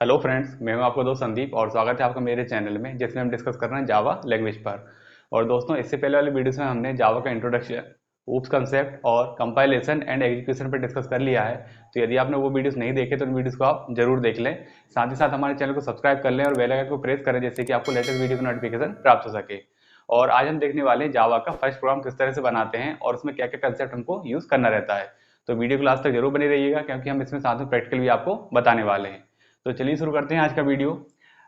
Hello friends, मैं हूं आपका दोस्त संदीप और स्वागत है आपका मेरे चैनल में जिसमें हम डिस्कस कर रहे हैं जावा लैंग्वेज पर। और दोस्तों, इससे पहले वाले वीडियोस में हमने जावा का इंट्रोडक्शन, ऊप्स कंसेप्ट और कंपाइलेशन एंड एग्जीक्यूशन पर डिस्कस कर लिया है। तो यदि आपने वो वीडियोस नहीं देखे तो उन वीडियोस को आप जरूर देख लें। साथ ही साथ हमारे चैनल को सब्सक्राइब कर लें और बेल आइकन को प्रेस करें जिससे कि आपको लेटेस्ट वीडियो का नोटिफिकेशन प्राप्त हो सके। और आज हम देखने वाले हैं जावा का फर्स्ट प्रोग्राम किस तरह से बनाते हैं और उसमें क्या क्या कंसेप्ट हमको यूज करना रहता है। तो वीडियो को लास्ट तक जरूर बने रहिएगा क्योंकि हम इसमें साथ में प्रैक्टिकल भी आपको बताने वाले हैं। तो चलिए शुरू करते हैं आज का वीडियो।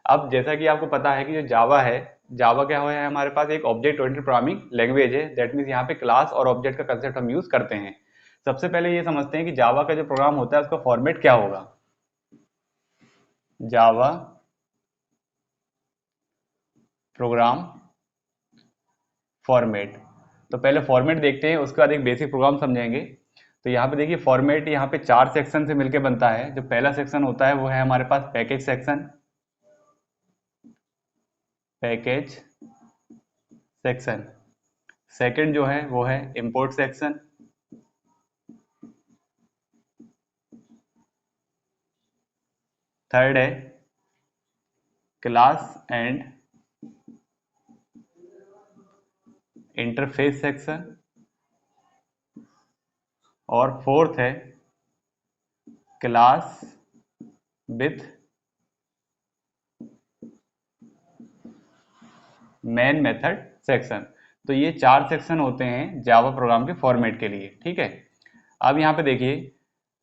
अब जैसा कि आपको पता है कि जो जावा है, जावा क्या है, हमारे पास एक ऑब्जेक्ट ओरिएंटेड प्रोग्रामिंग लैंग्वेज है। दैट मीन्स यहाँ पे क्लास और ऑब्जेक्ट का कंसेप्ट हम यूज करते हैं। सबसे पहले ये समझते हैं कि जावा का जो प्रोग्राम होता है उसका फॉर्मेट क्या होगा। Java program format. तो पहले फॉर्मेट देखते हैं, उसके बाद एक बेसिक प्रोग्राम समझेंगे। तो यहाँ पे देखिए, फॉर्मेट यहाँ पे 4 सेक्शन से मिलकर बनता है। जो पहला सेक्शन होता है वो है हमारे पास package section. Package section. Second जो है वो है इंपोर्ट सेक्शन। थर्ड है क्लास एंड इंटरफेस सेक्शन। और फोर्थ है class with main method section. तो ये 4 सेक्शन होते हैं जावा प्रोग्राम के फॉर्मेट के लिए। ठीक है, अब यहाँ पे देखिए,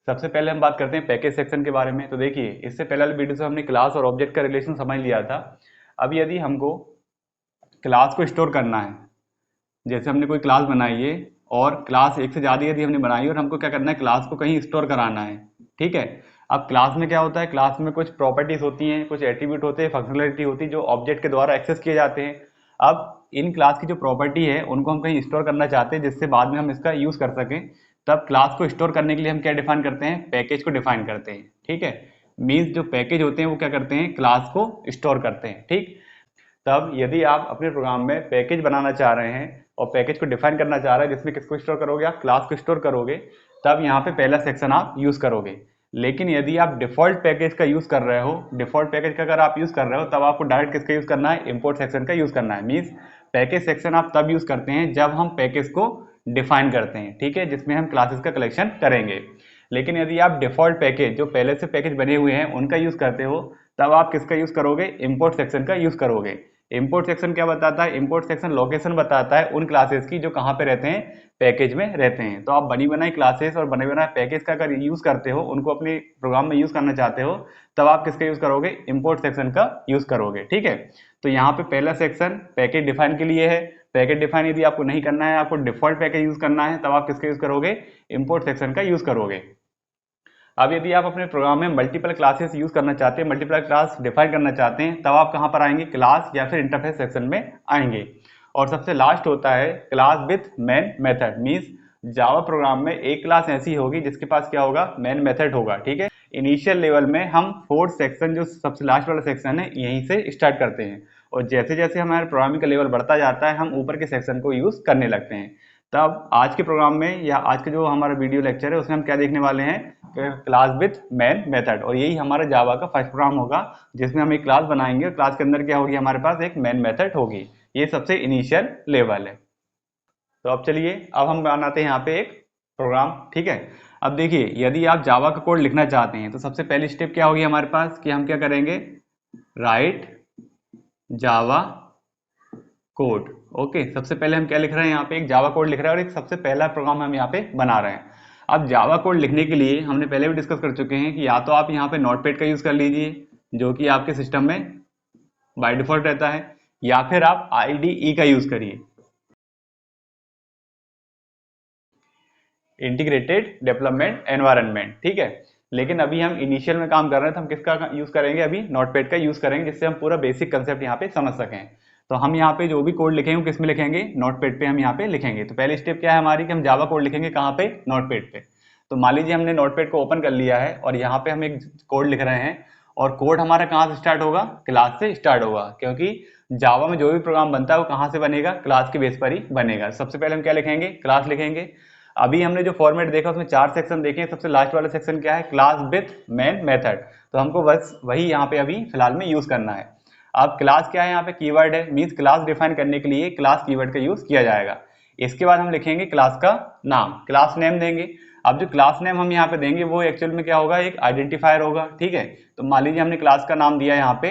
सबसे पहले हम बात करते हैं पैकेज सेक्शन के बारे में। तो देखिए, इससे पहले वाले वीडियो से हमने क्लास और ऑब्जेक्ट का रिलेशन समझ लिया था। अब यदि हमको क्लास को स्टोर करना है, जैसे हमने कोई क्लास बनाई है और क्लास एक से ज़्यादा यदि हमने बनाई है और हमको क्या करना है, क्लास को कहीं स्टोर कराना है। ठीक है, अब क्लास में क्या होता है, क्लास में कुछ प्रॉपर्टीज होती हैं, कुछ एट्रीब्यूट होते हैं, फंक्शनलिटी होती है जो ऑब्जेक्ट के द्वारा एक्सेस किए जाते हैं। अब इन क्लास की जो प्रॉपर्टी है उनको हम कहीं स्टोर करना चाहते हैं जिससे बाद में हम इसका यूज कर सकें। तब क्लास को स्टोर करने के लिए हम क्या डिफाइन करते हैं, पैकेज को डिफाइन करते हैं। ठीक है, मीन्स जो पैकेज होते हैं वो क्या करते हैं, क्लास को स्टोर करते हैं। ठीक, तब यदि आप अपने प्रोग्राम में पैकेज बनाना चाह रहे हैं और पैकेज को डिफाइन करना चाह रहे हैं जिसमें किसको स्टोर करोगे, आप क्लास को स्टोर करोगे, तब यहाँ पे पहला सेक्शन आप यूज करोगे। लेकिन यदि आप डिफॉल्ट पैकेज का यूज कर रहे हो, डिफॉल्ट पैकेज का अगर आप यूज कर रहे हो, तब आपको डायरेक्ट किसका यूज करना है, इंपोर्ट सेक्शन का यूज करना है। मीन्स पैकेज सेक्शन आप तब यूज करते हैं जब हम पैकेज को डिफाइन करते हैं। ठीक है, जिसमें हम क्लासेस का कलेक्शन करेंगे। लेकिन यदि आप डिफॉल्ट पैकेज जो पहले से पैकेज बने हुए हैं उनका यूज करते हो, तब आप किसका यूज करोगे, इंपोर्ट सेक्शन का यूज करोगे। इंपोर्ट सेक्शन क्या बताता है, इंपोर्ट सेक्शन लोकेशन बताता है उन क्लासेस की जो कहाँ पे रहते हैं, पैकेज में रहते हैं। तो आप बनी बनाई क्लासेस और बने बनाए पैकेज का अगर यूज करते हो, उनको अपने प्रोग्राम में यूज करना चाहते हो, तब आप किसका यूज करोगे, इंपोर्ट सेक्शन का यूज करोगे। ठीक है, तो यहाँ पे पहला सेक्शन पैकेज डिफाइन के लिए है। पैकेज डिफाइन यदि आपको नहीं करना है, आपको डिफॉल्ट पैकेज यूज करना है, तब आप किसका यूज करोगे, इंपोर्ट सेक्शन का यूज करोगे। अब यदि आप अपने प्रोग्राम में मल्टीपल क्लासेस यूज करना चाहते हैं, मल्टीपल क्लास डिफाइन करना चाहते हैं, तब आप कहां पर आएंगे, क्लास या फिर इंटरफेस सेक्शन में आएंगे। और सबसे लास्ट होता है class with main method. Means Java program में एक क्लास ऐसी होगी जिसके पास क्या होगा, मेन मेथड होगा। ठीक है, इनिशियल लेवल में हम फोर्थ सेक्शन जो सबसे लास्ट वाला सेक्शन है यहीं से स्टार्ट करते हैं, और जैसे जैसे हमारे प्रोग्रामिंग का लेवल बढ़ता जाता है हम ऊपर के सेक्शन को यूज करने लगते हैं। तब आज के प्रोग्राम में या आज के जो हमारा वीडियो लेक्चर है उसमें हम क्या देखने वाले हैं, क्लास विथ मेन मेथड। और यही हमारा जावा का फर्स्ट प्रोग्राम होगा जिसमें हम एक क्लास बनाएंगे और क्लास के अंदर क्या होगी, हमारे पास एक मेन मेथड होगी। ये सबसे इनिशियल लेवल है। तो अब चलिए, अब हम बनाते हैं यहाँ पे एक प्रोग्राम। ठीक है, अब देखिए, यदि आप जावा का कोड लिखना चाहते हैं तो सबसे पहली स्टेप क्या होगी हमारे पास, कि हम क्या करेंगे, राइट जावा कोड। ओके, सबसे पहले हम क्या लिख रहे हैं, यहाँ पे एक जावा कोड लिख रहे हैं और एक सबसे पहला प्रोग्राम हम यहाँ पे बना रहे हैं। अब जावा कोड लिखने के लिए हमने पहले भी डिस्कस कर चुके हैं कि या तो आप यहाँ पे नोटपैड का यूज कर लीजिए जो कि आपके सिस्टम में बाय डिफॉल्ट रहता है, या फिर आप IDE का यूज करिए, इंटीग्रेटेड डेवलपमेंट एनवायरनमेंट। ठीक है, लेकिन अभी हम इनिशियल में काम कर रहे हैं तो हम किसका यूज करेंगे, अभी नोटपैड का यूज करेंगे जिससे हम पूरा बेसिक कंसेप्ट यहाँ पे समझ सकें। तो हम यहाँ पे जो भी कोड लिखेंगे किस में लिखेंगे, नोटपैड पे हम यहाँ पे लिखेंगे। तो पहली स्टेप क्या है हमारी, कि हम जावा कोड लिखेंगे कहाँ पे, नोटपैड पे। तो मान लीजिए हमने नोटपैड को ओपन कर लिया है और यहाँ पे हम एक कोड लिख रहे हैं, और कोड हमारा कहाँ से स्टार्ट होगा, क्लास से स्टार्ट होगा, क्योंकि जावा में जो भी प्रोग्राम बनता है वो कहाँ से बनेगा, क्लास के बेस पर ही बनेगा। सबसे पहले हम क्या लिखेंगे, क्लास लिखेंगे। अभी हमने जो फॉर्मेट देखा उसमें 4 सेक्शन देखे, सबसे लास्ट वाला सेक्शन क्या है, क्लास विथ मेन मेथड। तो हमको बस वही यहाँ पे अभी फिलहाल में यूज करना है। अब क्लास क्या है, यहाँ पे कीवर्ड है, मीन्स क्लास डिफाइन करने के लिए क्लास कीवर्ड का यूज किया जाएगा। इसके बाद हम लिखेंगे क्लास का नाम, क्लास नेम देंगे। अब जो क्लास नेम हम यहाँ पे देंगे वो एक्चुअल में क्या होगा, एक आइडेंटिफायर होगा, ठीक है। तो मान लीजिए हमने क्लास का नाम दिया यहाँ पे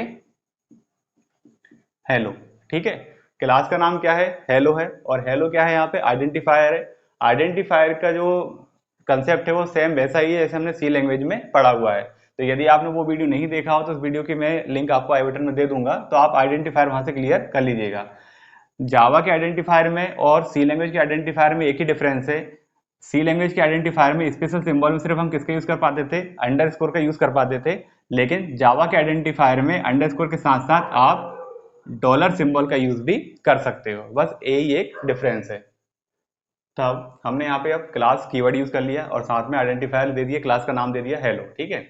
हेलो, ठीक है। क्लास का नाम क्या है, हेलो है, और हेलो क्या है यहाँ पे, आइडेंटिफायर है। आइडेंटिफायर का जो कंसेप्ट है वो सेम वैसा ही है जैसे हमने सी लैंग्वेज में पढ़ा हुआ है। तो यदि आपने वो वीडियो नहीं देखा हो तो उस वीडियो की मैं लिंक आपको आई बटन में दे दूंगा, तो आप आइडेंटिफायर वहां से क्लियर कर लीजिएगा। जावा के आइडेंटिफायर में और सी लैंग्वेज के आइडेंटिफायर में एक ही डिफरेंस है। सी लैंग्वेज के आइडेंटिफायर में स्पेशल सिंबल में सिर्फ हम किसका यूज कर पाते थे, अंडरस्कोर का यूज कर पाते थे। लेकिन जावा के आइडेंटिफायर में अंडरस्कोर के साथ साथ आप डॉलर सिंबल का यूज भी कर सकते हो, बस यही एक डिफरेंस है। तब हमने यहाँ पे अब क्लास कीवर्ड यूज कर लिया और साथ में आइडेंटिफायर दे दिया, क्लास का नाम दे दिया हेलो, ठीक है।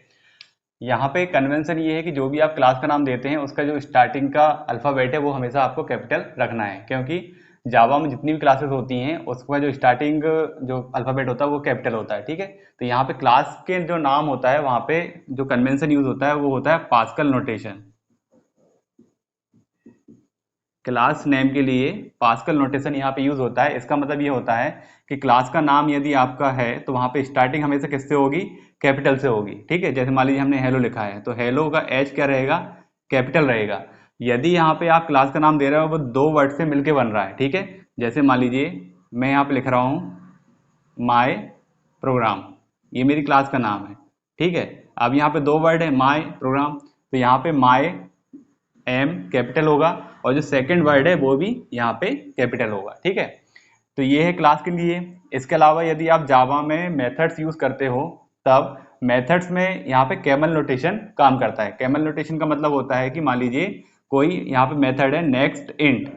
यहाँ पे कन्वेंशन ये है कि जो भी आप क्लास का नाम देते हैं उसका जो स्टार्टिंग का अल्फाबेट है वो हमेशा आपको कैपिटल रखना है, क्योंकि जावा में जितनी भी क्लासेस होती हैं उसका जो स्टार्टिंग जो अल्फाबेट होता है वो कैपिटल होता है, ठीक है। तो यहाँ पे क्लास के जो नाम होता है वहाँ पे जो कन्वेंशन यूज होता है वो होता है पास्कल नोटेशन। क्लास नेम के लिए पास्कल नोटेशन यहाँ पे यूज होता है। इसका मतलब ये होता है कि क्लास का नाम यदि आपका है तो वहाँ पे स्टार्टिंग हमेशा किससे होगी, कैपिटल से होगी, ठीक है। जैसे मान लीजिए हमने हेलो लिखा है तो हेलो का एच क्या रहेगा, कैपिटल रहेगा। यदि यहाँ पे आप क्लास का नाम दे रहे हो वो दो वर्ड से मिलके बन रहा है, ठीक है। जैसे मान लीजिए मैं यहाँ पे लिख रहा हूँ माय प्रोग्राम, ये मेरी क्लास का नाम है, ठीक है। अब यहाँ पे दो वर्ड है माय प्रोग्राम, तो यहाँ पे माय एम कैपिटल होगा और जो सेकंड वर्ड है वो भी यहाँ पे कैपिटल होगा, ठीक है। तो ये है क्लास के लिए। इसके अलावा यदि आप जावा में मेथड्स यूज करते हो तब मेथड्स में यहाँ पे कैमल नोटेशन काम करता है। कैमल नोटेशन का मतलब होता है कि मान लीजिए कोई यहाँ पे मेथड है नेक्स्ट इंट,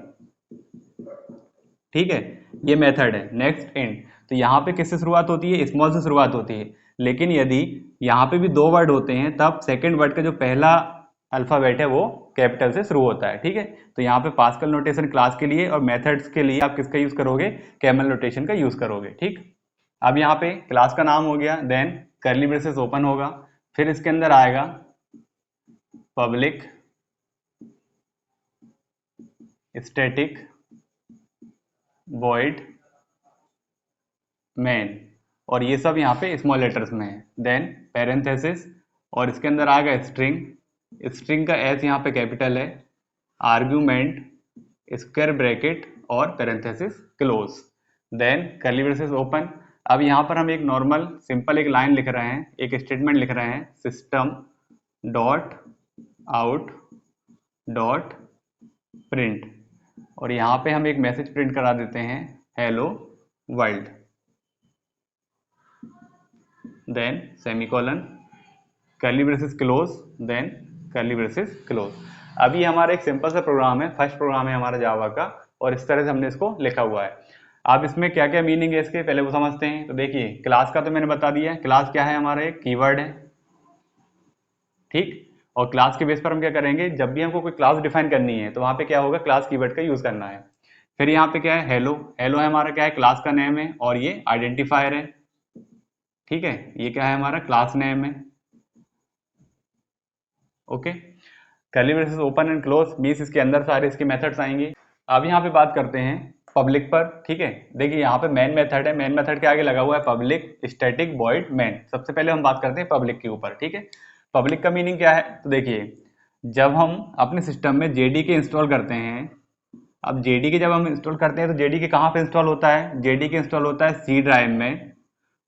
ठीक है, ये मेथड है नेक्स्ट इंट। तो यहाँ पे किससे शुरुआत होती है, स्मॉल से शुरुआत होती है। लेकिन यदि यहाँ पे भी दो वर्ड होते हैं तब सेकंड वर्ड का जो पहला अल्फाबेट है वो कैपिटल से शुरू होता है, ठीक है। तो यहाँ पे पास्कल नोटेशन क्लास के लिए और मेथड्स के लिए आप किसका यूज करोगे, कैमल नोटेशन का यूज करोगे, ठीक। अब यहाँ पे क्लास का नाम हो गया, देन कर्ली ब्रेसेस ओपन होगा, फिर इसके अंदर आएगा पब्लिक स्टैटिक वॉइड मेन, और ये सब यहाँ पे स्मॉल लेटर्स में है। देन पैरेंथेसिस और इसके अंदर आएगा स्ट्रिंग, स्ट्रिंग का एस यहाँ पे कैपिटल है, आर्ग्यूमेंट, स्क्वायर ब्रैकेट और parenthesis close, then curly braces open. अब यहाँ पर हम एक नॉर्मल सिंपल एक लाइन लिख रहे हैं, एक स्टेटमेंट लिख रहे हैं, system dot out dot print, और यहाँ पे हम एक मैसेज प्रिंट करा देते हैं hello world, then semicolon, curly braces close, then curly braces close. अभी हमारा एक सिंपल सा प्रोग्राम है, फर्स्ट प्रोग्राम है हमारा जावा का, और इस तरह से हमने इसको लिखा हुआ है। अब इसमें क्या क्या मीनिंग है इसके पहले वो समझते हैं। तो देखिए क्लास का तो मैंने बता दिया, क्लास क्या है, हमारा एक कीवर्ड है, ठीक। और क्लास के बेस पर हम क्या करेंगे, जब भी हमको कोई क्लास डिफाइन करनी है तो वहां पे क्या होगा, क्लास कीवर्ड का यूज करना है। फिर यहाँ पे क्या है, हेलो, हेलो है हमारा क्या है, क्लास का नेम है और ये आइडेंटिफायर है, ठीक है। ये क्या है, हमारा क्लास नेम है, okay. Curly braces open and close means इसके अंदर सारे इसके मेथड्स आएंगे। अब यहाँ पे बात करते हैं पब्लिक पर, ठीक है। देखिए यहाँ पे मेन मेथड है, मेन मेथड के आगे लगा हुआ है पब्लिक स्टैटिक वॉइड मेन। सबसे पहले हम बात करते हैं पब्लिक के ऊपर, ठीक है। पब्लिक का मीनिंग क्या है, तो देखिए जब हम अपने सिस्टम में जेडीके इंस्टॉल करते हैं, अब जेडीके जब हम इंस्टॉल करते हैं तो जेडीके कहाँ पे इंस्टॉल होता है, जेडीके इंस्टॉल होता है सी ड्राइव में,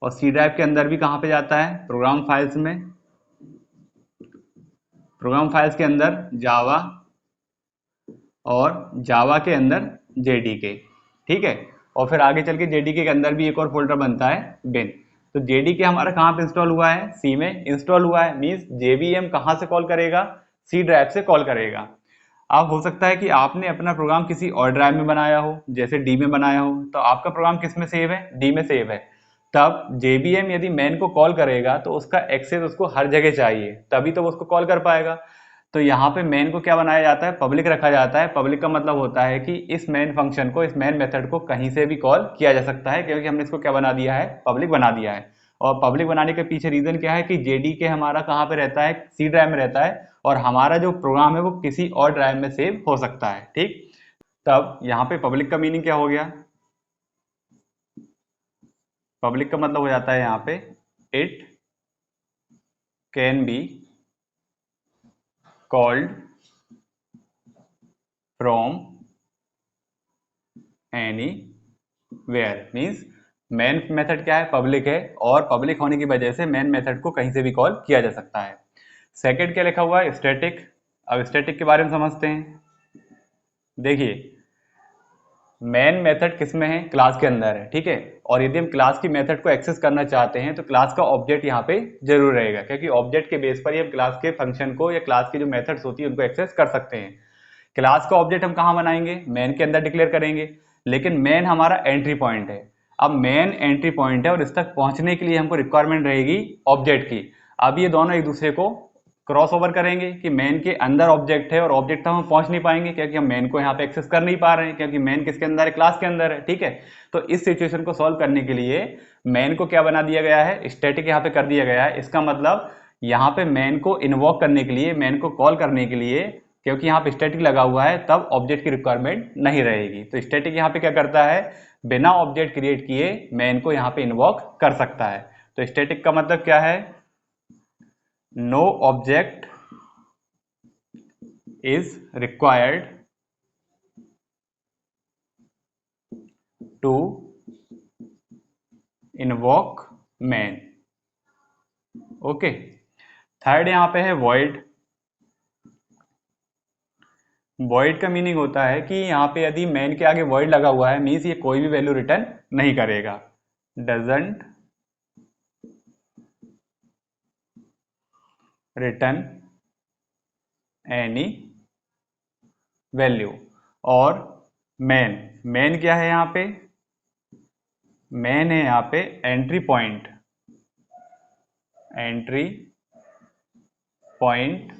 और सी ड्राइव के अंदर भी कहाँ पे जाता है, प्रोग्राम फाइल्स में, प्रोग्राम फाइल्स के अंदर जावा और जावा के अंदर जेडीके, ठीक है। और फिर आगे चल के जेडीके के अंदर भी एक और फोल्डर बनता है बिन। तो जेडीके हमारा कहाँ पे इंस्टॉल हुआ है, सी में इंस्टॉल हुआ है, मींस जेवीएम कहाँ से कॉल करेगा, सी ड्राइव से कॉल करेगा। अब हो सकता है कि आपने अपना प्रोग्राम किसी और ड्राइव में बनाया हो, जैसे डी में बनाया हो, तो आपका प्रोग्राम किस में सेव है, डी में सेव है। तब जेवीएम यदि मैन को कॉल करेगा तो उसका एक्सेस उसको हर जगह चाहिए, तभी तो वो उसको कॉल कर पाएगा। तो यहाँ पे मेन को क्या बनाया जाता है, पब्लिक रखा जाता है। पब्लिक का मतलब होता है कि इस मेन फंक्शन को, इस मेन मेथड को कहीं से भी कॉल किया जा सकता है, क्योंकि हमने इसको क्या बना दिया है, पब्लिक बना दिया है। और पब्लिक बनाने के पीछे रीजन क्या है कि जेडीके हमारा कहाँ पे रहता है, सी ड्राइव में रहता है, और हमारा जो प्रोग्राम है वो किसी और ड्राइव में सेव हो सकता है। ठीक, तब यहाँ पे पब्लिक का मीनिंग क्या हो गया, पब्लिक का मतलब हो जाता है यहाँ पे it can be called from anywhere, means main method क्या है, पब्लिक है, और पब्लिक होने की वजह से मेन मेथड को कहीं से भी कॉल किया जा सकता है। सेकंड क्या लिखा हुआ है, स्टैटिक। अब स्टैटिक के बारे में समझते हैं। देखिए मेन मेथड किस में है, क्लास के अंदर है, ठीक है, और यदि हम क्लास की मेथड को एक्सेस करना चाहते हैं तो क्लास का ऑब्जेक्ट यहाँ पे जरूर रहेगा, क्योंकि ऑब्जेक्ट के बेस पर ही हम क्लास के फंक्शन को या क्लास की जो मेथड्स होती है उनको एक्सेस कर सकते हैं। क्लास का ऑब्जेक्ट हम कहाँ बनाएंगे, मेन के अंदर डिक्लेयर करेंगे, लेकिन मेन हमारा एंट्री पॉइंट है। अब मेन एंट्री पॉइंट है और इस तक पहुंचने के लिए हमको रिक्वायरमेंट रहेगी ऑब्जेक्ट की। अब ये दोनों एक दूसरे को क्रॉस ओवर करेंगे कि मेन के अंदर ऑब्जेक्ट है और ऑब्जेक्ट तक हम पहुंच नहीं पाएंगे, क्योंकि हम मेन को यहाँ पे एक्सेस कर नहीं पा रहे हैं, क्योंकि मेन किसके अंदर है, क्लास के अंदर है। ठीक है, तो इस सिचुएशन को सॉल्व करने के लिए मेन को क्या बना दिया गया है, स्टैटिक यहाँ पे कर दिया गया है। इसका मतलब यहाँ पे मेन को इन्वोक करने के लिए, मेन को कॉल करने के लिए, क्योंकि यहाँ पे स्टैटिक लगा हुआ है, तब ऑब्जेक्ट की रिक्वायरमेंट नहीं रहेगी। तो स्टैटिक यहाँ पे क्या करता है, बिना ऑब्जेक्ट क्रिएट किए मेन को यहाँ पे इन्वोक कर सकता है। तो स्टैटिक का मतलब क्या है, no object is required to invoke main। Okay, third यहां पे है void। void का मीनिंग होता है कि यहां पे यदि main के आगे void लगा हुआ है, मीन्स ये कोई भी वैल्यू रिटर्न नहीं करेगा, doesn't return any वैल्यू। और मेन क्या है यहाँ पे, मेन है यहाँ पे entry point, entry point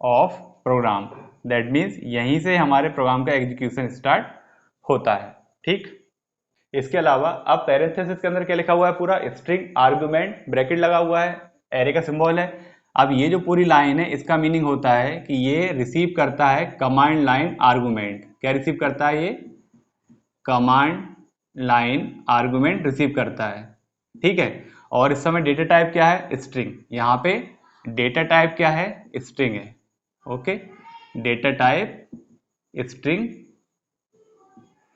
of program. That means यहीं से हमारे प्रोग्राम का एग्जीक्यूशन स्टार्ट होता है। ठीक, इसके अलावा अब पैरेंथेसिस के अंदर क्या लिखा हुआ है, पूरा स्ट्रिंग आर्गुमेंट ब्रैकेट लगा हुआ है, एरे का सिंबल है। अब ये जो पूरी लाइन है इसका मीनिंग होता है कि ये रिसीव करता है कमांड लाइन आर्गुमेंट। क्या रिसीव करता है, ये कमांड लाइन आर्गुमेंट रिसीव करता है। ठीक है, और इस समय डेटा टाइप क्या है, स्ट्रिंग। यहाँ पे डेटा टाइप क्या है, स्ट्रिंग है। Okay, data type string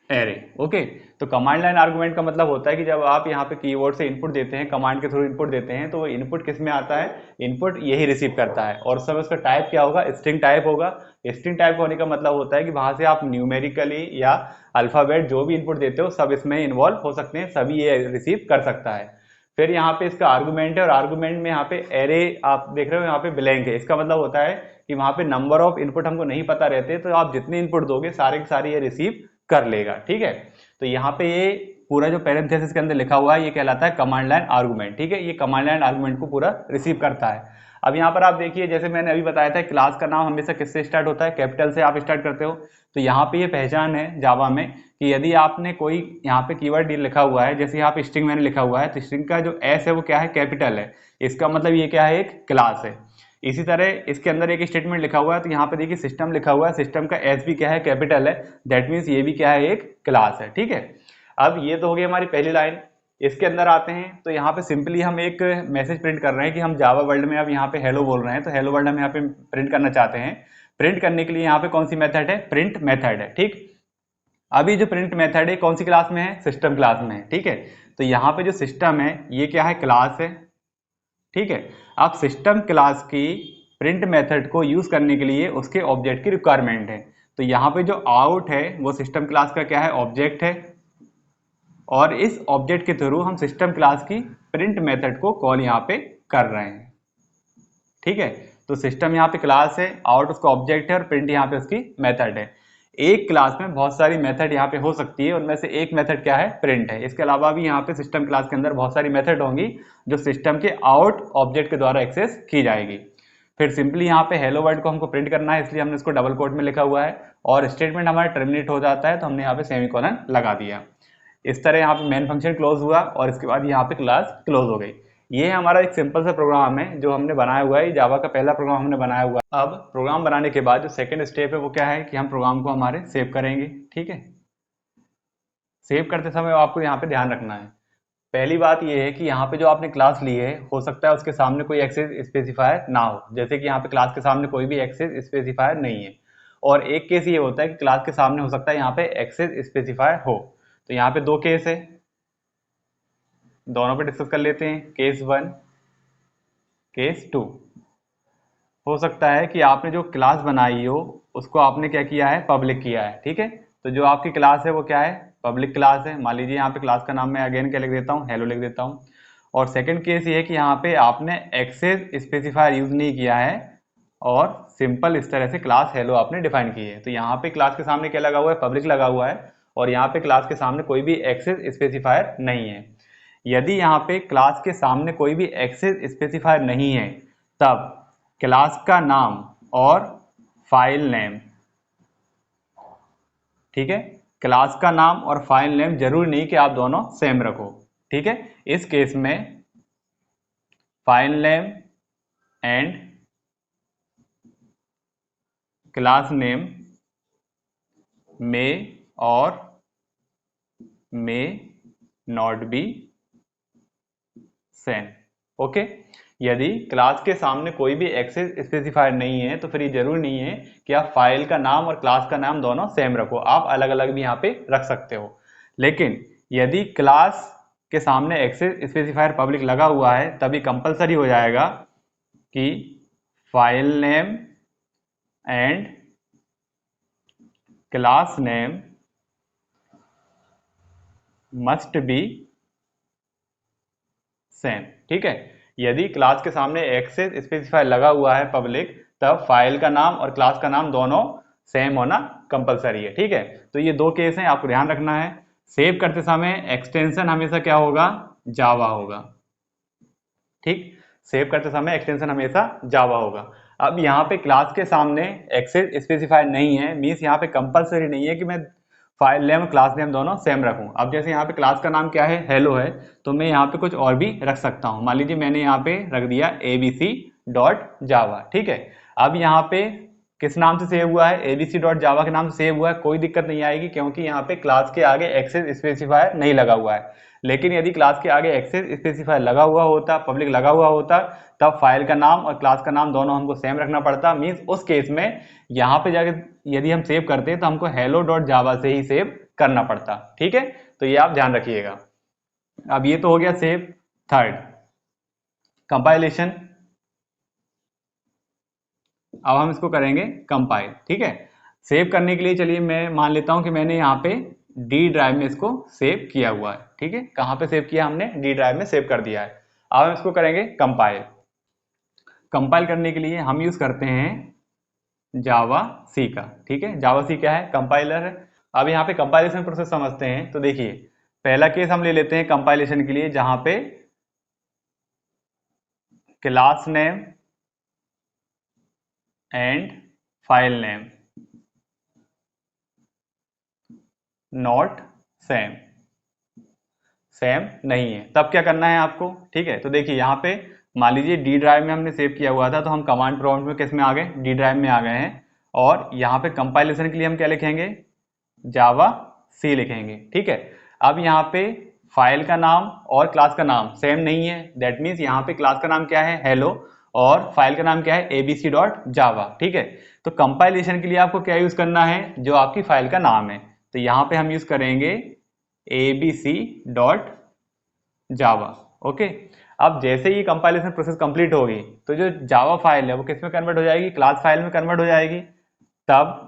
array. Okay, तो कमांड लाइन आर्गुमेंट का मतलब होता है कि जब आप यहाँ पे कीवर्ड से इनपुट देते हैं, कमांड के थ्रू इनपुट देते हैं, तो वो इनपुट किस में आता है, इनपुट यही रिसीव करता है। और उस समय उसका टाइप क्या होगा, स्ट्रिंग टाइप होगा। स्ट्रिंग टाइप होने का मतलब होता है कि वहां से आप न्यूमेरिकली या अल्फाबेट जो भी इनपुट देते हो सब इसमें इन्वॉल्व हो सकते हैं, सभी ये रिसीव कर सकता है। फिर यहाँ पे इसका आर्गुमेंट है, और आर्गुमेंट में यहाँ पे एरे आप देख रहे हो, यहाँ पे ब्लैंक है। इसका मतलब होता है कि वहां पे नंबर ऑफ इनपुट हमको नहीं पता रहते, तो आप जितने इनपुट दोगे सारे के सारे ये रिसीव कर लेगा। ठीक है, तो यहाँ पे ये पूरा जो पैरेंथेसिस के अंदर लिखा हुआ है ये कहलाता है कमांड लाइन आर्गुमेंट। ठीक है, ये कमांड लाइन आर्गुमेंट को पूरा रिसीव करता है। अब यहाँ पर आप देखिए, जैसे मैंने अभी बताया था, क्लास का नाम हमेशा किससे स्टार्ट होता है, कैपिटल से आप स्टार्ट करते हो। तो यहाँ पे ये पहचान है जावा में कि यदि आपने कोई यहाँ पे कीवर्ड लिखा हुआ है, जैसे यहाँ पे स्ट्रिंग मैंने लिखा हुआ है, तो स्ट्रिंग का जो एस है वो क्या है, कैपिटल है। इसका मतलब ये क्या है, एक क्लास है। इसी तरह इसके अंदर एक स्टेटमेंट लिखा हुआ है, तो यहाँ पे देखिए सिस्टम लिखा हुआ है, सिस्टम का एस भी क्या है, कैपिटल है। दैट मीन्स ये भी क्या है, एक क्लास है। ठीक है, अब ये तो हो गई हमारी पहली लाइन। इसके अंदर आते हैं तो यहाँ पे सिंपली हम एक मैसेज प्रिंट कर रहे हैं कि हम जावा वर्ल्ड में अब यहाँ पे हेलो बोल रहे हैं, तो हेलो वर्ल्ड हम यहाँ पे प्रिंट करना चाहते हैं। प्रिंट करने के लिए यहाँ पे कौन सी मेथड है, प्रिंट मेथड है। ठीक, अभी जो प्रिंट मेथड है कौन सी क्लास में है, सिस्टम क्लास में है। ठीक है, तो यहाँ पे जो सिस्टम है ये क्या है, क्लास है। ठीक है, अब सिस्टम क्लास की प्रिंट मेथड को यूज करने के लिए उसके ऑब्जेक्ट की रिक्वायरमेंट है। तो यहाँ पे जो आउट है वो सिस्टम क्लास का क्या है, ऑब्जेक्ट है, और इस ऑब्जेक्ट के थ्रू हम सिस्टम क्लास की प्रिंट मेथड को कॉल यहाँ पे कर रहे हैं। ठीक है, तो सिस्टम यहाँ पे क्लास है, आउट उसका ऑब्जेक्ट है, और प्रिंट यहाँ पे उसकी मेथड है। एक क्लास में बहुत सारी मेथड यहाँ पे हो सकती है, उनमें से एक मेथड क्या है, प्रिंट है। इसके अलावा भी यहाँ पे सिस्टम क्लास के अंदर बहुत सारी मेथड होंगी जो सिस्टम के आउट ऑब्जेक्ट के द्वारा एक्सेस की जाएगी। फिर सिंपली यहाँ पे हेलो वर्ल्ड को हमको प्रिंट करना है, इसलिए हमने इसको डबल कोट में लिखा हुआ है, और स्टेटमेंट हमारा टर्मिनेट हो जाता है तो हमने यहाँ पे सेमीकोलन लगा दिया। इस तरह यहाँ पे मेन फंक्शन क्लोज हुआ, और इसके बाद यहाँ पे क्लास क्लोज हो गई। ये हमारा एक सिंपल सा प्रोग्राम है जो हमने बनाया हुआ है, जावा का पहला प्रोग्राम हमने बनाया हुआ है। अब प्रोग्राम बनाने के बाद जो सेकंड स्टेप है वो क्या है कि हम प्रोग्राम को हमारे सेव करेंगे। ठीक है, सेव करते समय आपको यहाँ पे ध्यान रखना है, पहली बात ये है कि यहाँ पे जो आपने क्लास ली है हो सकता है उसके सामने कोई एक्सेस स्पेसिफायर ना हो, जैसे कि यहाँ पे क्लास के सामने कोई भी एक्सेस स्पेसिफायर नहीं है। और एक केस ये होता है कि क्लास के सामने हो सकता है यहाँ पे एक्सेस स्पेसिफायर हो। तो यहाँ पे दो केस है, दोनों पे डिस्कस कर लेते हैं। Case 1, case 2। हो सकता है कि आपने जो क्लास बनाई हो उसको आपने क्या किया है, पब्लिक किया है। ठीक है, तो जो आपकी क्लास है वो क्या है, पब्लिक क्लास है। मान लीजिए यहाँ पे क्लास का नाम मैं अगेन क्या लिख देता हूँ, हेलो लिख देता हूँ। और सेकंड केस ये है कि यहाँ पे आपने एक्सेस स्पेसिफायर यूज नहीं किया है और सिंपल इस तरह से क्लास हेलो आपने डिफाइन की है। तो यहाँ पे क्लास के सामने क्या लगा हुआ है, पब्लिक लगा हुआ है, और यहाँ पे क्लास के सामने कोई भी एक्सेस स्पेसिफायर नहीं है। यदि यहाँ पे क्लास के सामने कोई भी एक्सेस स्पेसिफायर नहीं है तब क्लास का नाम और फाइल नेम, ठीक है, क्लास का नाम और फाइल नेम जरूरी नहीं कि आप दोनों सेम रखो। ठीक है, इस केस में file name and class name में और may not be same. Okay, यदि क्लास के सामने कोई भी एक्सेस स्पेसिफायर नहीं है तो फिर ये जरूरी नहीं है कि आप फाइल का नाम और क्लास का नाम दोनों सेम रखो, आप अलग अलग भी यहाँ पे रख सकते हो। लेकिन यदि क्लास के सामने एक्सेस स्पेसिफायर पब्लिक लगा हुआ है तभी कंपलसरी हो जाएगा कि file name and class name must be same. ठीक है, यदि क्लास के सामने एक्सेस स्पेसिफायर लगा हुआ है पब्लिक तब फाइल का नाम और क्लास का नाम दोनों सेम होना कंपलसरी है। ठीक है, तो ये दो केस हैं, आपको ध्यान रखना है। सेव करते समय एक्सटेंशन हमेशा क्या होगा, जावा होगा। ठीक, सेव करते समय एक्सटेंशन हमेशा जावा होगा। अब यहाँ पे क्लास के सामने एक्सेस स्पेसिफायर नहीं है, मीन्स यहाँ पे कंपलसरी नहीं है कि मैं फाइल नेम क्लास नेम दोनों सेम रखूं। अब जैसे यहाँ पे क्लास का नाम क्या है, हेलो है, तो मैं यहाँ पे कुछ और भी रख सकता हूँ। मान लीजिए मैंने यहाँ पे रख दिया abc.java। ठीक है, अब यहाँ पे किस नाम से सेव हुआ है, abc.java के नाम से सेव हुआ है, कोई दिक्कत नहीं आएगी क्योंकि यहाँ पे क्लास के आगे एक्सेस स्पेसिफायर नहीं लगा हुआ है। लेकिन यदि क्लास के आगे एक्सेस स्पेसिफायर लगा हुआ होता, पब्लिक लगा हुआ होता, तब फाइल का नाम और क्लास का नाम दोनों हमको सेम रखना पड़ता। मीन्स उस केस में यहाँ पे जाके यदि हम सेव करते तो हमको hello.java से ही सेव करना पड़ता। ठीक है, तो ये आप ध्यान रखिएगा। अब ये तो हो गया सेव। Third, compilation. अब हम इसको करेंगे कंपाइल। ठीक है, सेव करने के लिए चलिए मैं मान लेता हूं कि मैंने यहाँ पे डी ड्राइव में इसको सेव किया हुआ है। ठीक है, कहाँ पे सेव किया, हमने डी ड्राइव में सेव कर दिया है। अब हम इसको करेंगे कंपाइल। कंपाइल करने के लिए हम यूज करते हैं जावा सी का। ठीक है, जावा सी क्या है, कंपाइलर है। अब यहाँ पे कंपाइलेशन प्रोसेस समझते हैं। तो देखिए पहला केस हम ले लेते हैं कंपाइलेशन के लिए, जहां पे class name and file name not same, same नहीं है, तब क्या करना है आपको। ठीक है, तो देखिए यहाँ पे मान लीजिए डी ड्राइव में हमने सेव किया हुआ था, तो हम कमांड प्रॉम्प्ट में किस में आ गए, डी ड्राइव में आ गए हैं। और यहाँ पे कंपाइलेशन के लिए हम क्या लिखेंगे, जावा सी लिखेंगे। ठीक है, अब यहाँ पे फाइल का नाम और क्लास का नाम सेम नहीं है, दैट मीन्स यहाँ पे क्लास का नाम क्या है, हेलो, और फाइल का नाम क्या है, abc.java। ठीक है, तो कंपाइलेशन के लिए आपको क्या यूज करना है, जो आपकी फाइल का नाम है। तो यहाँ पे हम यूज करेंगे abc.java। ओके, अब जैसे ही कंपाइलेशन प्रोसेस कंप्लीट होगी तो जो जावा फाइल है वो किस में कन्वर्ट हो जाएगी, क्लास फाइल में कन्वर्ट हो जाएगी। तब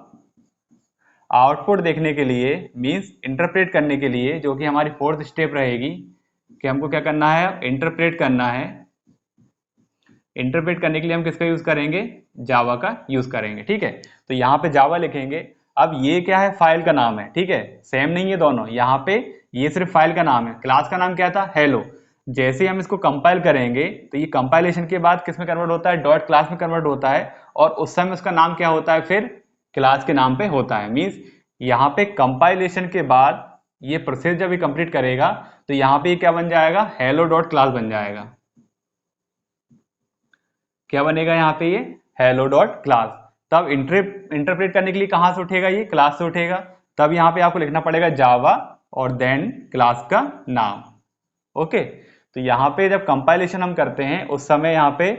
आउटपुट देखने के लिए, मीन्स इंटरप्रेट करने के लिए, जो कि हमारी फोर्थ स्टेप रहेगी कि हमको क्या करना है, इंटरप्रेट करना है। इंटरप्रेट करने के लिए हम किसका यूज करेंगे, जावा का यूज करेंगे। ठीक है, तो यहाँ पे जावा लिखेंगे। अब ये क्या है, फाइल का नाम है। ठीक है, सेम नहीं है दोनों, यहाँ पे ये सिर्फ फाइल का नाम है, क्लास का नाम क्या था, हेलो। जैसे हम इसको कंपाइल करेंगे तो ये कंपाइलेशन के बाद किस में कन्वर्ट होता है, डॉट क्लास में कन्वर्ट होता है, और उस समय उसका नाम क्या होता है, फिर क्लास के नाम पे होता है। मीन्स यहाँ पे कंपाइलेशन के बाद ये प्रोसेस जब ये कंप्लीट करेगा तो यहाँ पे क्या बन जाएगा, हेलो डॉट क्लास बन जाएगा। क्या बनेगा यहाँ पे ये हेलो डॉट क्लास। तब इंटरप्रेट करने के लिए कहाँ से उठेगा, ये क्लास से उठेगा। तब यहाँ पे आपको लिखना पड़ेगा जावा और देन क्लास का नाम। ओके, तो यहाँ पे जब कंपाइलेशन हम करते हैं उस समय यहाँ पे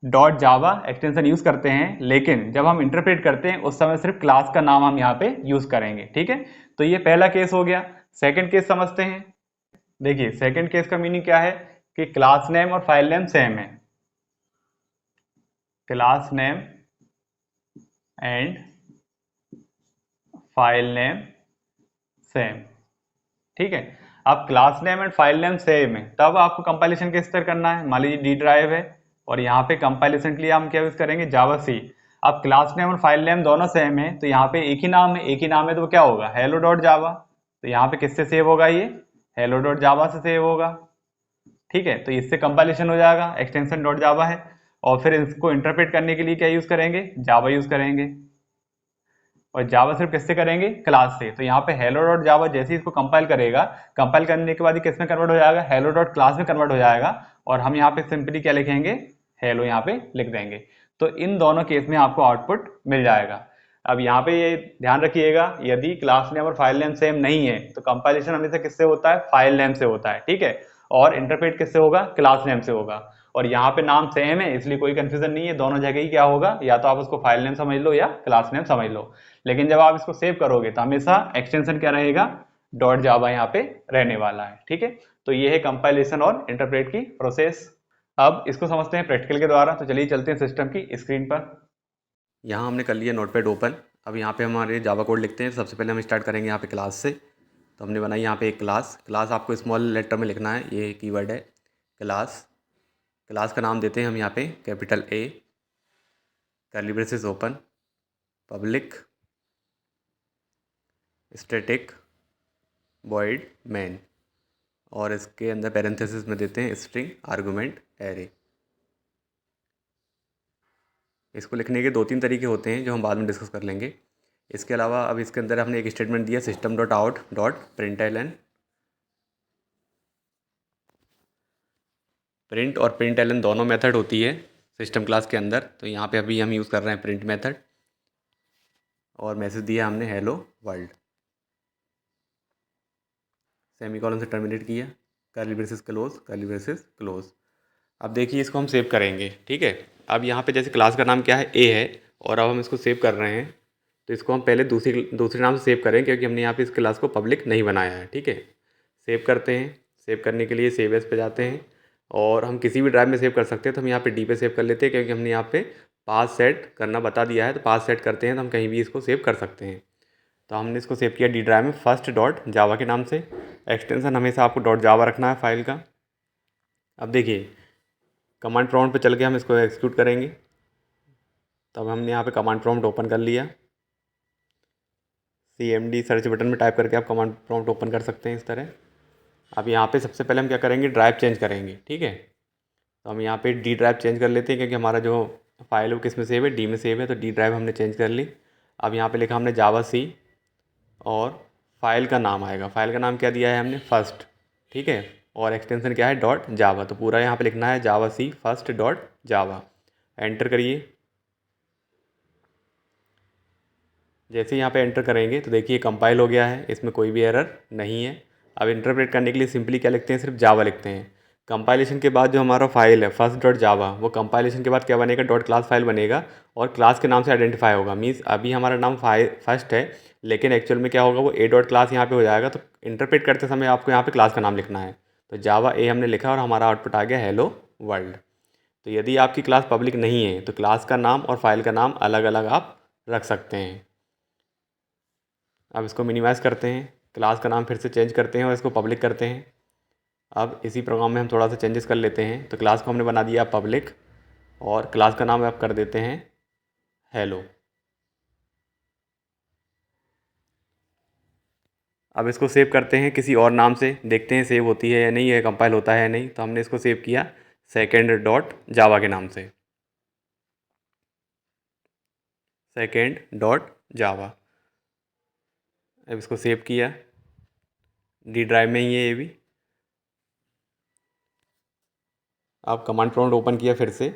डॉट जावा एक्सटेंशन यूज करते हैं, लेकिन जब हम इंटरप्रेट करते हैं उस समय सिर्फ क्लास का नाम हम यहाँ पे यूज करेंगे। ठीक है, तो ये पहला केस हो गया। सेकंड केस समझते हैं। देखिए सेकंड केस का मीनिंग क्या है कि क्लास नेम और फाइल नेम सेम है। Class name and file name same. ठीक है, अब class name and file name same है तब आपको कंपाइलेशन किस तरह करना है। मान लीजिए डी ड्राइव है और यहाँ पे कंपाइलेशन के लिए हम क्या यूज करेंगे, जावा सी। अब क्लास नेम और फाइल नेम दोनों सेम है तो यहाँ पे एक ही नाम है, एक ही नाम है तो क्या होगा, हेलो डॉट जावा। तो यहाँ पे किससे सेव होगा, ये हेलो डॉट जावा से सेव होगा। ठीक है, तो इससे कंपाइलेशन हो जाएगा, एक्सटेंशन डॉट जावा है। और फिर इसको इंटरप्रेट करने के लिए क्या यूज करेंगे, जावा यूज करेंगे। और जावा सिर्फ किससे करेंगे, क्लास से। तो यहाँ पे हेलो डॉट जावा जैसे ही इसको कंपाइल करेगा, कंपाइल करने के बाद ये किस में कन्वर्ट हो जाएगा, हेलो डॉट क्लास में कन्वर्ट हो जाएगा। और हम यहाँ पे सिंपली क्या लिखेंगे, हेलो यहाँ पे लिख देंगे। तो इन दोनों केस में आपको आउटपुट मिल जाएगा। अब यहाँ पे ये ध्यान रखिएगा, यदि क्लास नेम और फाइल नेम सेम नहीं है तो कंपाइलेशन हमेशा किससे होता है, फाइल नेम से होता है। ठीक है, और इंटरप्रेट किससे होगा, क्लास नेम से होगा। और यहाँ पे नाम सेम है इसलिए कोई कंफ्यूजन नहीं है, दोनों जगह ही क्या होगा, या तो आप उसको फाइल नेम समझ लो या क्लास नेम समझ लो। लेकिन जब आप इसको सेव करोगे तो हमेशा एक्सटेंशन क्या रहेगा, डॉट जावा यहाँ पे रहने वाला है। ठीक है, तो ये है कंपाइलेशन और इंटरप्रेट की प्रोसेस। अब इसको समझते हैं प्रैक्टिकल के द्वारा। तो चलिए चलते हैं सिस्टम की स्क्रीन पर। यहाँ हमने कर लिया नोटपैड ओपन। अब यहाँ पे हमारे जावा कोड लिखते हैं। सबसे पहले हम स्टार्ट करेंगे यहाँ पे क्लास से। तो हमने बनाई यहाँ पे एक क्लास। क्लास आपको स्मॉल लेटर में लिखना है, ये कीवर्ड है क्लास। क्लास का नाम देते हैं हम यहाँ पे capital A, curly braces open, public static void main, और इसके अंदर पैरेंथेसिस में देते हैं स्ट्रिंग आर्गुमेंट एरे। इसको लिखने के 2-3 तरीके होते हैं जो हम बाद में डिस्कस कर लेंगे। इसके अलावा अब इसके अंदर हमने एक स्टेटमेंट दिया system dot out dot println. Print और प्रिंटलन दोनों मेथड होती है सिस्टम क्लास के अंदर। तो यहाँ पे अभी हम यूज़ कर रहे हैं प्रिंट मेथड। और मैसेज दिया हमने हेलो वर्ल्ड, सेमीकोलन से टर्मिनेट किया, curly braces close, curly braces close. अब देखिए इसको हम सेव करेंगे। ठीक है, अब यहाँ पे जैसे क्लास का नाम क्या है, ए है, और अब हम इसको सेव कर रहे हैं। तो इसको हम पहले दूसरे नाम से सेव करें क्योंकि हमने यहाँ पे इस क्लास को पब्लिक नहीं बनाया है। ठीक है, सेव करते हैं। सेव करने के लिए सेव एज पे जाते हैं, और हम किसी भी ड्राइव में सेव कर सकते हैं। तो हम यहाँ पे डी पे सेव कर लेते हैं क्योंकि हमने यहाँ पे पास सेट करना बता दिया है। तो पास सेट करते हैं तो हम कहीं भी इसको सेव कर सकते हैं। तो हमने इसको सेव किया डी ड्राइव में फर्स्ट डॉट जावा के नाम से। एक्सटेंशन हमेशा आपको डॉट जावा रखना है फाइल का। अब देखिए कमांड प्रॉम्प्ट पे चल के हम इसको एग्जीक्यूट करेंगे। तब हमने यहाँ पे कमांड प्रॉम्प्ट ओपन कर लिया। CMD सर्च बटन में टाइप करके आप कमांड प्रॉम्प्ट ओपन कर सकते हैं इस तरह। अब यहाँ पे सबसे पहले हम क्या करेंगे, ड्राइव चेंज करेंगे। ठीक है, तो हम यहाँ पे डी ड्राइव चेंज कर लेते हैं क्योंकि हमारा जो फाइल है वो किस में सेव है, डी में सेव है। तो डी ड्राइव हमने चेंज कर ली। अब यहाँ पे लिखा हमने जावा सी, और फाइल का नाम आएगा, फाइल का नाम क्या दिया है हमने, फर्स्ट। ठीक है, और एक्सटेंशन क्या है, डॉट जावा। तो पूरा यहाँ पे लिखना है जावा सी फर्स्ट डॉट जावा। एंटर करिए। जैसे यहाँ पे एंटर करेंगे तो देखिए कंपाइल हो गया है, इसमें कोई भी एरर नहीं है। अब इंटरप्रेट करने के लिए सिंपली क्या लिखते हैं, सिर्फ जावा लिखते हैं। कंपाइलेशन के बाद जो हमारा फाइल है फर्स्ट डॉट जावा, वो कंपाइलेशन के बाद क्या बनेगा, डॉट क्लास फाइल बनेगा, और क्लास के नाम से आइडेंटिफाई होगा। मीन्स अभी हमारा नाम फर्स्ट है, लेकिन एक्चुअल में क्या होगा, वो ए डॉट क्लास यहाँ पे हो जाएगा। तो इंटरप्रेट करते समय आपको यहाँ पे क्लास का नाम लिखना है। तो जावा ए हमने लिखा और हमारा आउटपुट आ गया हेलो वर्ल्ड। तो यदि आपकी क्लास पब्लिक नहीं है तो क्लास का नाम और फाइल का नाम अलग अलग आप रख सकते हैं। अब इसको मिनिमाइज़ करते हैं, क्लास का नाम फिर से चेंज करते हैं और इसको पब्लिक करते हैं। अब इसी प्रोग्राम में हम थोड़ा सा चेंजेस कर लेते हैं। तो क्लास को हमने बना दिया पब्लिक, और क्लास का नाम आप कर देते हैं हेलो। अब इसको सेव करते हैं किसी और नाम से, देखते हैं सेव होती है या नहीं, है कंपाइल होता है या नहीं। तो हमने इसको सेव किया सेकेंड डॉट जावा के नाम से, सेकेंड डॉट जावा। अब इसको सेव किया, डी ड्राइव में ही है ये भी। अब कमांड प्रॉम्प्ट ओपन किया फिर से,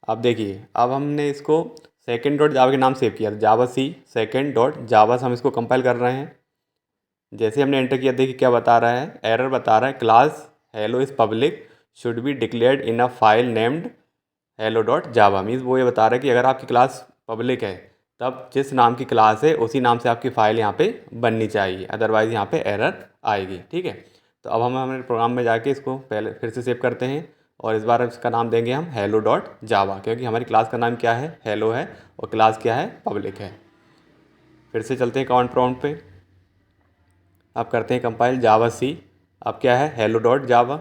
अब देखिए, अब हमने इसको सेकंड डॉट जावा के नाम सेव किया, जावा सी सेकंड डॉट जावा से हम इसको कंपाइल कर रहे हैं। जैसे हमने एंटर किया, देखिए क्या बता रहा है, एरर बता रहा है, class hello is public should be declared in a file named hello dot Java. Means वो ये बता रहा है कि अगर आपकी क्लास पब्लिक है तब जिस नाम की क्लास है उसी नाम से आपकी फ़ाइल यहाँ पे बननी चाहिए, अदरवाइज़ यहाँ पे एरर आएगी। ठीक है, तो अब हम हमारे प्रोग्राम में जाके इसको पहले फिर से सेव करते हैं और इस बार इसका नाम देंगे हम हेलो डॉट जावा, क्योंकि हमारी क्लास का नाम क्या है, हेलो है, और क्लास क्या है, पब्लिक है। फिर से चलते हैं कमांड प्रॉम्प्ट पे, अब करते हैं कंपाइल जावा सी, अब क्या है, हेलो डॉट जावा।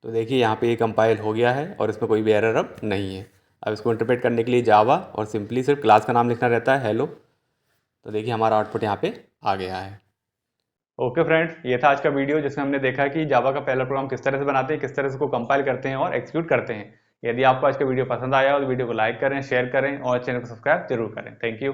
तो देखिए यहाँ पे ये कंपाइल हो गया है और इसमें कोई भी एरर अब नहीं है। अब इसको इंटरप्रेट करने के लिए जावा और सिंपली सिर्फ क्लास का नाम लिखना रहता है, हेलो। तो देखिए हमारा आउटपुट यहाँ पे आ गया है। ओके फ्रेंड्स, ये था आज का वीडियो जिसमें हमने देखा कि जावा का पहला प्रोग्राम किस तरह से बनाते हैं, किस तरह से उसको कंपाइल करते हैं और एक्सिक्यूट करते हैं। यदि आपको आज का वीडियो पसंद आया हो तो वीडियो को लाइक करें, शेयर करें और चैनल को सब्सक्राइब जरूर करें। Thank you.